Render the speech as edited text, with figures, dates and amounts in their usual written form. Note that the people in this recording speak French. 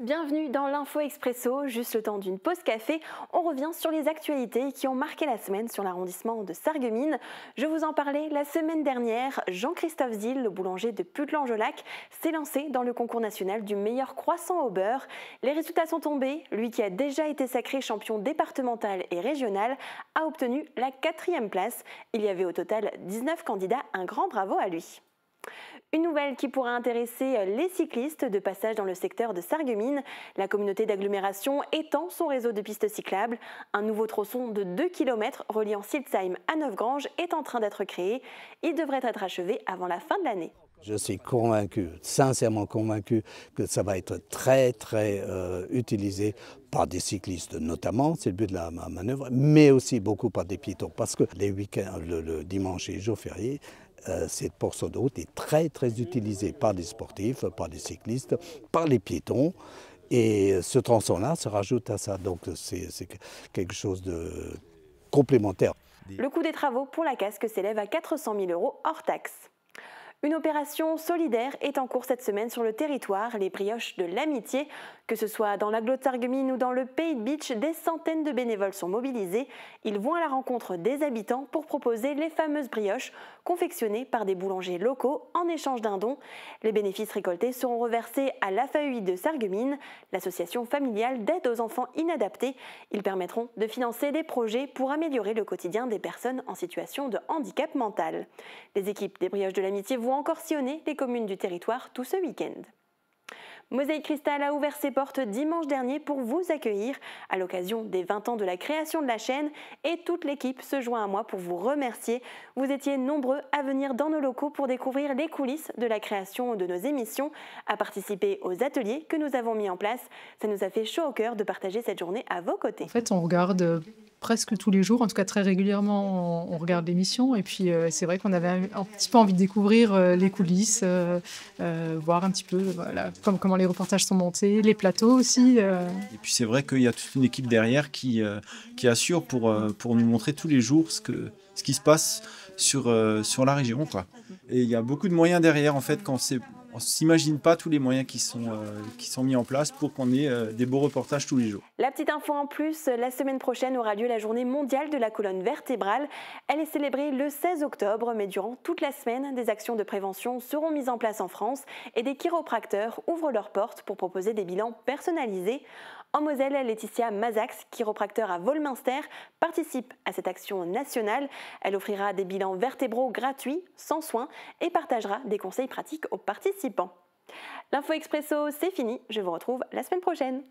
Bienvenue dans l'Info Expresso. Juste le temps d'une pause café, on revient sur les actualités qui ont marqué la semaine sur l'arrondissement de Sarreguemines. Je vous en parlais la semaine dernière. Jean-Christophe Zil, le boulanger de Putelange-au-Lac, s'est lancé dans le concours national du meilleur croissant au beurre. Les résultats sont tombés. Lui qui a déjà été sacré champion départemental et régional a obtenu la 4e place. Il y avait au total 19 candidats. Un grand bravo à lui. Une nouvelle qui pourra intéresser les cyclistes de passage dans le secteur de Sarreguemines. La communauté d'agglomération étend son réseau de pistes cyclables. Un nouveau tronçon de 2 km reliant Siltzheim à Neufgrange est en train d'être créé. Il devrait être achevé avant la fin de l'année. Je suis convaincu, sincèrement convaincu, que ça va être très utilisé par des cyclistes notamment, c'est le but de la manœuvre, mais aussi beaucoup par des piétons. Parce que les week-ends, le dimanche et les jours fériés, cette portion de route est très utilisée par des sportifs, par des cyclistes, par les piétons. Et ce tronçon-là se rajoute à ça. Donc c'est quelque chose de complémentaire. Le coût des travaux pour la casque s'élève à 400 000 € hors taxe. Une opération solidaire est en cours cette semaine sur le territoire, les brioches de l'amitié. Que ce soit dans l'agglo de Sarreguemines ou dans le Pays de Bitche, des centaines de bénévoles sont mobilisés. Ils vont à la rencontre des habitants pour proposer les fameuses brioches confectionnées par des boulangers locaux en échange d'un don. Les bénéfices récoltés seront reversés à l'AFAEI de Sarreguemines, l'association familiale d'aide aux enfants inadaptés. Ils permettront de financer des projets pour améliorer le quotidien des personnes en situation de handicap mental. Les équipes des brioches de l'amitié vont encore sillonner les communes du territoire tout ce week-end. Mosaïque Cristal a ouvert ses portes dimanche dernier pour vous accueillir à l'occasion des 20 ans de la création de la chaîne et toute l'équipe se joint à moi pour vous remercier. Vous étiez nombreux à venir dans nos locaux pour découvrir les coulisses de la création de nos émissions, à participer aux ateliers que nous avons mis en place. Ça nous a fait chaud au cœur de partager cette journée à vos côtés. En fait, on regarde presque tous les jours, en tout cas très régulièrement, on regarde l'émission. Et puis, c'est vrai qu'on avait un petit peu envie de découvrir les coulisses, voir un petit peu voilà, comment les reportages sont montés, les plateaux aussi. Et puis, c'est vrai qu'il y a toute une équipe derrière qui assure pour nous montrer tous les jours ce qui se passe sur la région, quoi. Et il y a beaucoup de moyens derrière, en fait, on ne s'imagine pas tous les moyens qui sont mis en place pour qu'on ait des beaux reportages tous les jours. La petite info en plus, la semaine prochaine aura lieu la journée mondiale de la colonne vertébrale. Elle est célébrée le 16 octobre, mais durant toute la semaine, des actions de prévention seront mises en place en France et des chiropracteurs ouvrent leurs portes pour proposer des bilans personnalisés. En Moselle, Laetitia Mazax, chiropracteur à Volminster, participe à cette action nationale. Elle offrira des bilans vertébraux gratuits, sans soins, et partagera des conseils pratiques aux participants. L'Info Expresso, c'est fini. Je vous retrouve la semaine prochaine.